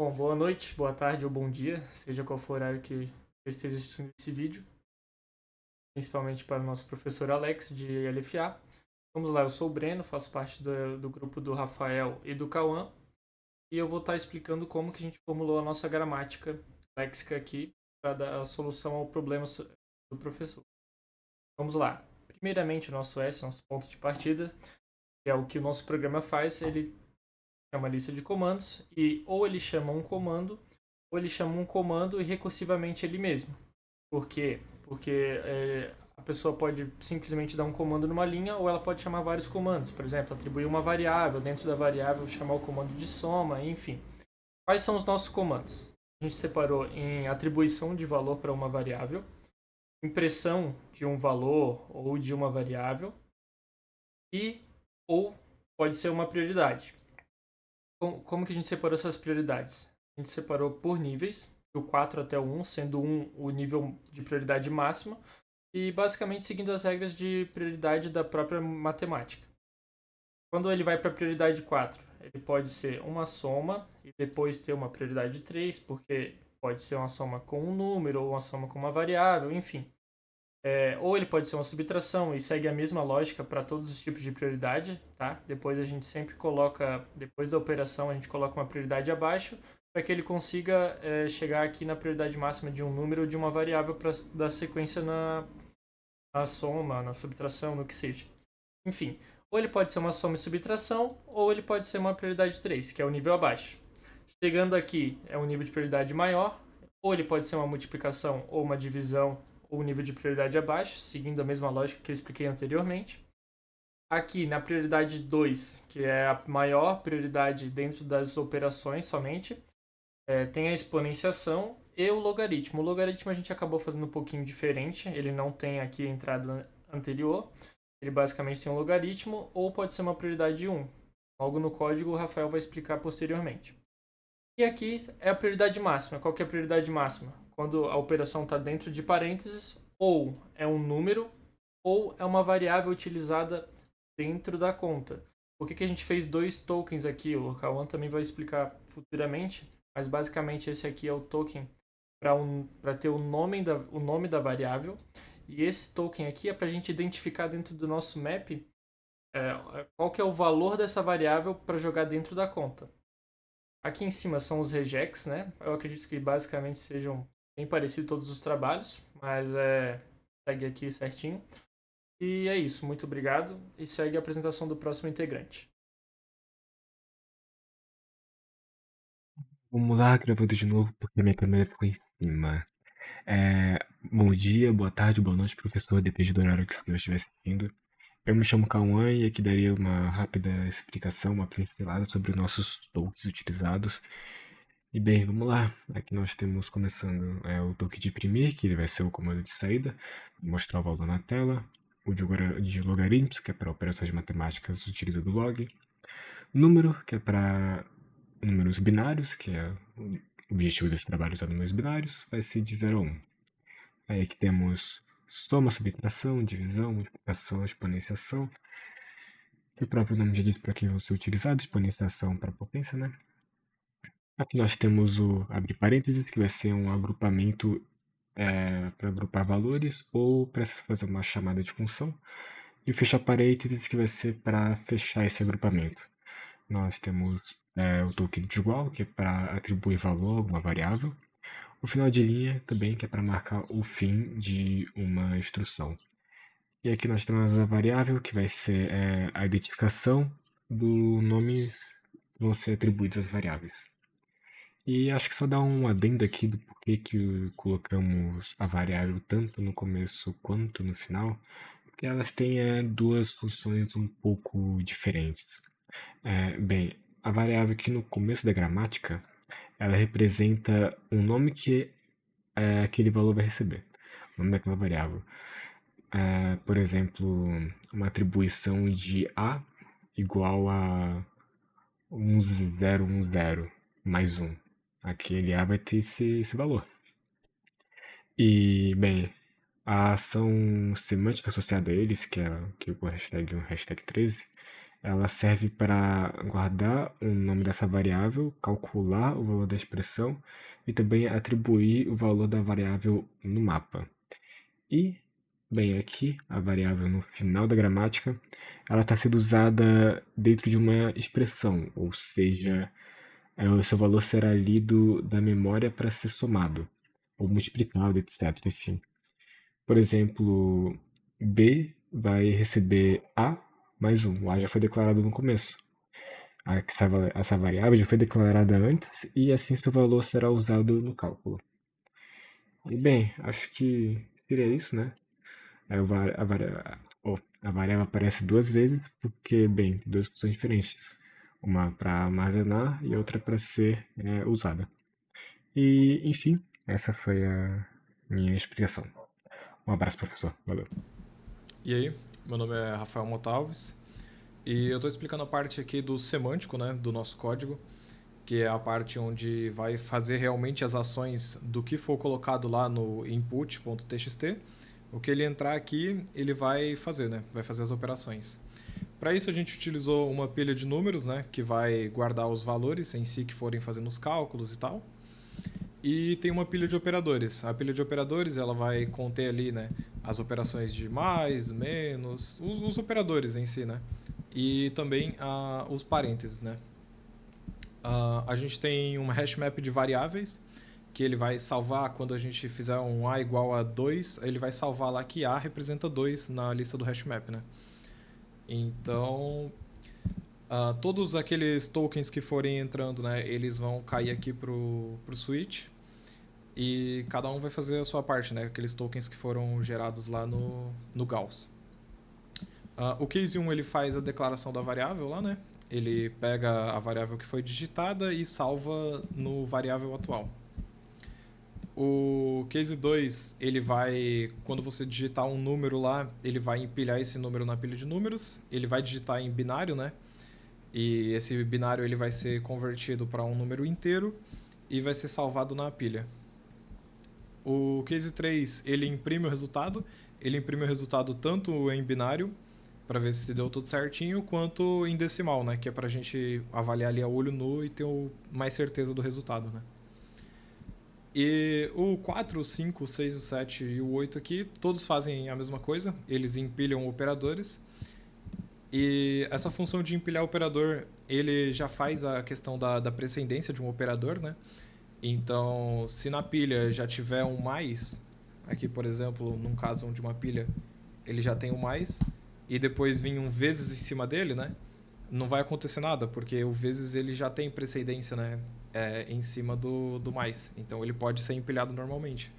Bom, boa noite, boa tarde ou bom dia, seja qual for o horário que você esteja assistindo esse vídeo, principalmente para o nosso professor Alex, de LFA. Vamos lá, eu sou o Breno, faço parte do grupo do Rafael e do Cauã, e eu vou estar explicando como que a gente formulou a nossa gramática léxica aqui para dar a solução ao problema do professor. Vamos lá. Primeiramente, o nosso S, nosso ponto de partida, que é o que o nosso programa faz, ele chama lista de comandos, e ou ele chama um comando, ou ele chama um comando e recursivamente ele mesmo. Por quê? Porque a pessoa pode simplesmente dar um comando numa linha ou ela pode chamar vários comandos. Por exemplo, atribuir uma variável, dentro da variável chamar o comando de soma, enfim. Quais são os nossos comandos? A gente separou em atribuição de valor para uma variável, impressão de um valor ou de uma variável e ou pode ser uma prioridade. Como que a gente separou essas prioridades? A gente separou por níveis, do 4 até o 1, sendo 1 o nível de prioridade máxima, e basicamente seguindo as regras de prioridade da própria matemática. Quando ele vai para a prioridade 4, ele pode ser uma soma e depois ter uma prioridade 3, porque pode ser uma soma com um número ou uma soma com uma variável, enfim. Ou ele pode ser uma subtração e segue a mesma lógica para todos os tipos de prioridade, tá? Depois a gente sempre coloca, depois da operação, a gente coloca uma prioridade abaixo para que ele consiga chegar aqui na prioridade máxima de um número ou de uma variável para dar sequência na soma, na subtração, no que seja. Enfim, ou ele pode ser uma soma e subtração, ou ele pode ser uma prioridade 3, que é o nível abaixo. Chegando aqui é um nível de prioridade maior, ou ele pode ser uma multiplicação ou uma divisão ou um nível de prioridade abaixo, seguindo a mesma lógica que eu expliquei anteriormente. Aqui na prioridade 2, que é a maior prioridade dentro das operações somente, tem a exponenciação e o logaritmo. O logaritmo a gente acabou fazendo um pouquinho diferente, ele não tem aqui a entrada anterior, ele basicamente tem um logaritmo ou pode ser uma prioridade 1. Logo no código o Rafael vai explicar posteriormente. E aqui é a prioridade máxima. Qual que é a prioridade máxima? Quando a operação está dentro de parênteses, ou é um número, ou é uma variável utilizada dentro da conta. Por que a gente fez dois tokens aqui? O Kawan também vai explicar futuramente, mas basicamente esse aqui é o token para ter o nome da variável. E esse token aqui é para a gente identificar dentro do nosso map qual que é o valor dessa variável para jogar dentro da conta. Aqui em cima são os regex, né? Eu acredito que basicamente sejam bem parecidos todos os trabalhos, mas segue aqui certinho. E é isso, muito obrigado. E segue a apresentação do próximo integrante. Vamos lá, gravando de novo, porque minha câmera ficou em cima. Bom dia, boa tarde, boa noite, professor, depende do horário que o senhor estiver assistindo. Eu me chamo Cauã e aqui daria uma rápida explicação, uma pincelada sobre os nossos tokens utilizados. E bem, vamos lá. Aqui nós temos começando o token de imprimir, que ele vai ser o comando de saída, mostrar o valor na tela. O de logaritmos, que é para operações matemáticas, utiliza do log. Número, que é para números binários, que é o objetivo desse trabalho usar números binários, vai ser de 0 a 1. Aí aqui temos soma, subtração, divisão, multiplicação, exponenciação, que o próprio nome já diz para que vão ser utilizados, exponenciação para potência, né? Aqui nós temos o abre parênteses, que vai ser um agrupamento para agrupar valores ou para fazer uma chamada de função, e o fechar parênteses, que vai ser para fechar esse agrupamento. Nós temos o token de igual, que é para atribuir valor a alguma variável. O final de linha também, que é para marcar o fim de uma instrução. E aqui nós temos a variável, que vai ser a identificação do nome que vão ser atribuídos às variáveis. E acho que só dar um adendo aqui do porquê que colocamos a variável tanto no começo quanto no final, porque elas têm duas funções um pouco diferentes. Bem, a variável aqui no começo da gramática, ela representa um nome que aquele valor vai receber, o nome daquela variável. Por exemplo, uma atribuição de A igual a 1010 mais 1. Aquele A vai ter esse valor. E, bem, a ação semântica associada a eles, que é o hashtag 13, Ela serve para guardar o nome dessa variável, calcular o valor da expressão e também atribuir o valor da variável no mapa. E, bem, aqui a variável no final da gramática, ela está sendo usada dentro de uma expressão, ou seja, o seu valor será lido da memória para ser somado, ou multiplicado, etc. Enfim. Por exemplo, B vai receber A mais 1. O A já foi declarado no começo. Essa variável já foi declarada antes e assim seu valor será usado no cálculo. E bem, acho que seria isso, né? A variável aparece duas vezes porque, bem, tem duas funções diferentes. Uma para armazenar e outra para ser usada. E, enfim, essa foi a minha explicação. Um abraço, professor. Valeu. E aí, meu nome é Rafael Motalves e eu estou explicando a parte aqui do semântico, né, do nosso código, que é a parte onde vai fazer realmente as ações do que for colocado lá no input.txt. O que ele entrar aqui, ele vai fazer, né, vai fazer as operações. Para isso a gente utilizou uma pilha de números, né, que vai guardar os valores em si que forem fazendo os cálculos e tal. E tem uma pilha de operadores. A pilha de operadores ela vai conter ali, né, as operações de mais, menos, os operadores em si, né? E também os parênteses, né? A gente tem uma hash map de variáveis que ele vai salvar quando a gente fizer um A igual a 2, ele vai salvar lá que A representa 2 na lista do hash map, né? Então, todos aqueles tokens que forem entrando, né, eles vão cair aqui pro switch e cada um vai fazer a sua parte, né, aqueles tokens que foram gerados lá no Gauss. O case 1 ele faz a declaração da variável lá, né? Ele pega a variável que foi digitada e salva no variável atual. O case 2, ele vai, quando você digitar um número lá, ele vai empilhar esse número na pilha de números, ele vai digitar em binário, né? E esse binário ele vai ser convertido para um número inteiro e vai ser salvado na pilha. O case 3, ele imprime o resultado tanto em binário, para ver se deu tudo certinho, quanto em decimal, né? Que é para a gente avaliar ali a olho nu e ter mais certeza do resultado, né? E o 4, o 5, o 6, o 7 e o 8 aqui, todos fazem a mesma coisa, eles empilham operadores. E essa função de empilhar operador, ele já faz a questão da precedência de um operador, né? Então, se na pilha já tiver um mais, aqui por exemplo, num caso de uma pilha, ele já tem um mais, e depois vir um vezes em cima dele, né? Não vai acontecer nada, porque o vezes ele já tem precedência, né? Em cima do mais. Então ele pode ser empilhado normalmente.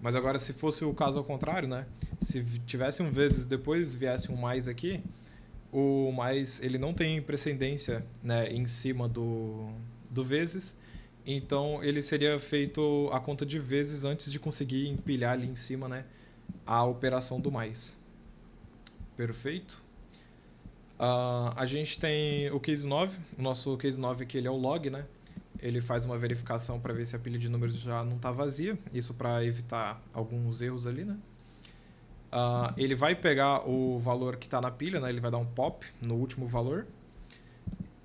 Mas agora, se fosse o caso ao contrário, né? Se tivesse um vezes depois viesse um mais aqui, o mais ele não tem precedência, né, em cima do vezes. Então ele seria feito a conta de vezes antes de conseguir empilhar ali em cima, né, a operação do mais. Perfeito. A gente tem o case 9. O nosso case 9 aqui ele é o log, né? Ele faz uma verificação para ver se a pilha de números já não está vazia. Isso para evitar alguns erros ali, né? Ele vai pegar o valor que está na pilha, né? Ele vai dar um pop no último valor.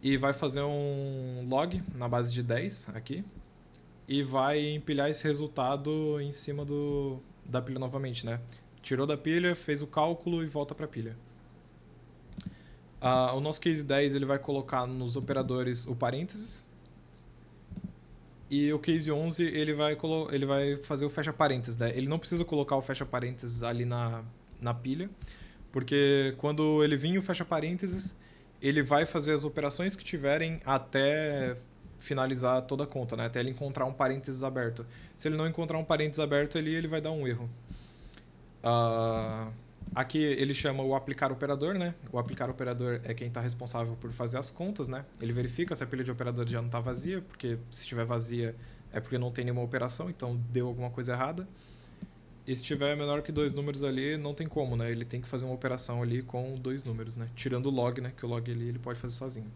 E vai fazer um log na base de 10 aqui. E vai empilhar esse resultado em cima da pilha novamente, né? Tirou da pilha, fez o cálculo e volta para a pilha. O nosso case 10 ele vai colocar nos operadores o parênteses. E o case 11 ele vai fazer o fecha parênteses, né? Ele não precisa colocar o fecha parênteses ali na pilha, porque quando ele vir o fecha parênteses, ele vai fazer as operações que tiverem até finalizar toda a conta, né? Até ele encontrar um parênteses aberto. Se ele não encontrar um parênteses aberto ali, ele vai dar um erro. Aqui ele chama o aplicar operador, né? O aplicar operador é quem está responsável por fazer as contas, né? Ele verifica se a pilha de operadores já não está vazia, porque se estiver vazia é porque não tem nenhuma operação, então deu alguma coisa errada. E se tiver menor que 2 números ali, não tem como, né? Ele tem que fazer uma operação ali com 2 números, né? Tirando o log, né? Que o log ele pode fazer sozinho.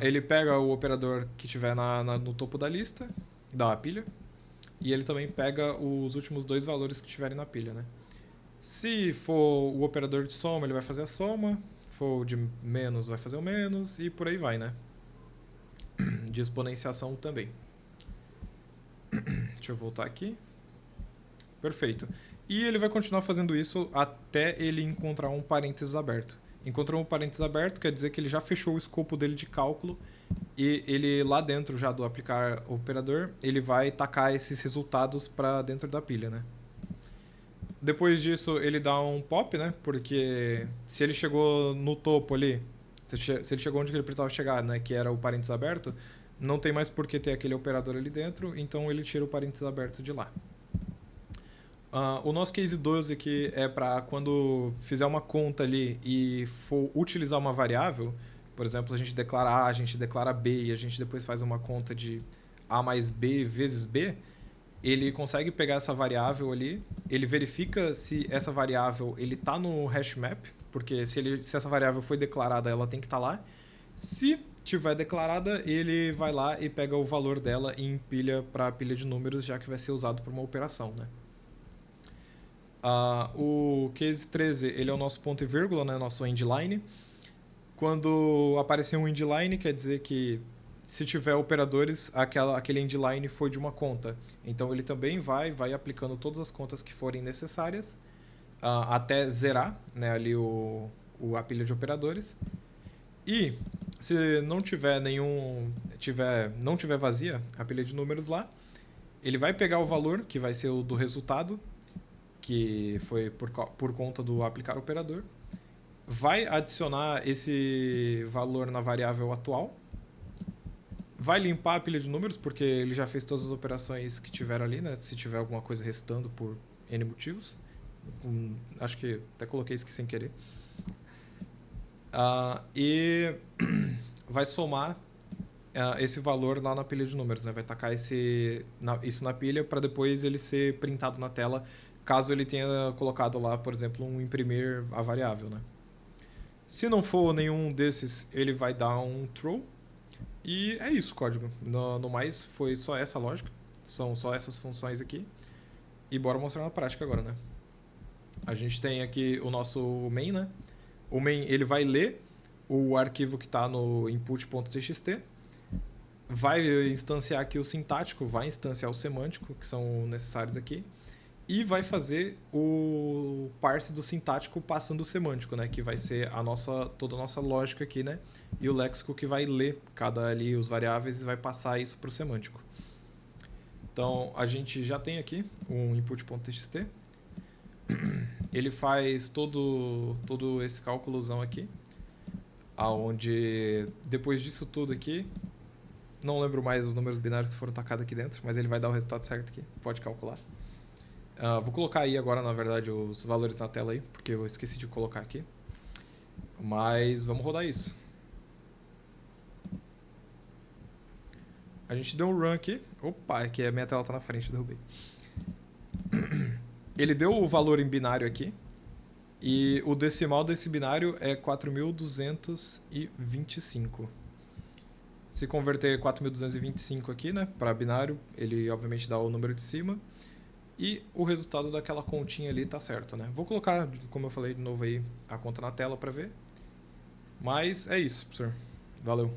Ele pega o operador que tiver no topo da lista, da pilha, e ele também pega os últimos 2 valores que tiverem na pilha, né? Se for o operador de soma, ele vai fazer a soma. for o de menos, vai fazer o menos e por aí vai, né? De exponenciação também. Deixa eu voltar aqui. Perfeito. E ele vai continuar fazendo isso até ele encontrar um parênteses aberto. Encontrou um parênteses aberto, quer dizer que ele já fechou o escopo dele de cálculo e ele lá dentro já do aplicar operador, ele vai tacar esses resultados para dentro da pilha, né? Depois disso, ele dá um pop, né? Porque se ele chegou no topo ali, se ele chegou onde ele precisava chegar, né? Que era o parênteses aberto, não tem mais por que ter aquele operador ali dentro, então ele tira o parênteses aberto de lá. O nosso case 12 aqui é para quando fizer uma conta ali e for utilizar uma variável, por exemplo, a gente declara A, a gente declara B e a gente depois faz uma conta de A mais B vezes B, ele consegue pegar essa variável ali, ele verifica se essa variável está no hash map, porque se essa variável foi declarada, ela tem que estar lá. Se tiver declarada, ele vai lá e pega o valor dela e empilha para a pilha de números, já que vai ser usado para uma operação, né? O case 13, ele é o nosso ponto e vírgula, né? Nosso endline. Quando aparecer um endline, quer dizer que se tiver operadores, aquele endline foi de uma conta. Então ele também vai aplicando todas as contas que forem necessárias até zerar, né, ali a pilha de operadores. E se não tiver não tiver vazia a pilha de números lá, ele vai pegar o valor, que vai ser o do resultado, que foi por conta do aplicar operador, vai adicionar esse valor na variável atual, vai limpar a pilha de números, porque ele já fez todas as operações que tiveram ali, né? Se tiver alguma coisa restando por N motivos. Acho que até coloquei isso aqui sem querer. E vai somar esse valor lá na pilha de números, né? Vai tacar isso na pilha para depois ele ser printado na tela, caso ele tenha colocado lá, por exemplo, um imprimir a variável, né? Se não for nenhum desses, ele vai dar um throw. E é isso o código. No mais, foi só essa lógica. São só essas funções aqui. E bora mostrar na prática agora, né? A gente tem aqui o nosso main, né? O main, ele vai ler o arquivo que está no input.txt, vai instanciar aqui o sintático, vai instanciar o semântico, que são necessários aqui, e vai fazer o parse do sintático passando o semântico, né? Que vai ser toda a nossa lógica aqui, né? E o léxico que vai ler os variáveis e vai passar isso para o semântico. Então, a gente já tem aqui um input.txt. Ele faz todo esse cálculozão aqui, aonde depois disso tudo aqui, não lembro mais os números binários que foram tacados aqui dentro, mas ele vai dar o resultado certo aqui, pode calcular. Vou colocar aí agora, na verdade, os valores na tela aí, porque eu esqueci de colocar aqui. Mas vamos rodar isso. A gente deu um run aqui. Opa, é que a minha tela tá na frente, derrubei. Ele deu o valor em binário aqui. E o decimal desse binário é 4.225. Se converter 4.225 aqui, né, para binário, ele obviamente dá o número de cima. E o resultado daquela continha ali tá certo, né? Vou colocar, como eu falei de novo aí, a conta na tela para ver. Mas é isso, professor. Valeu.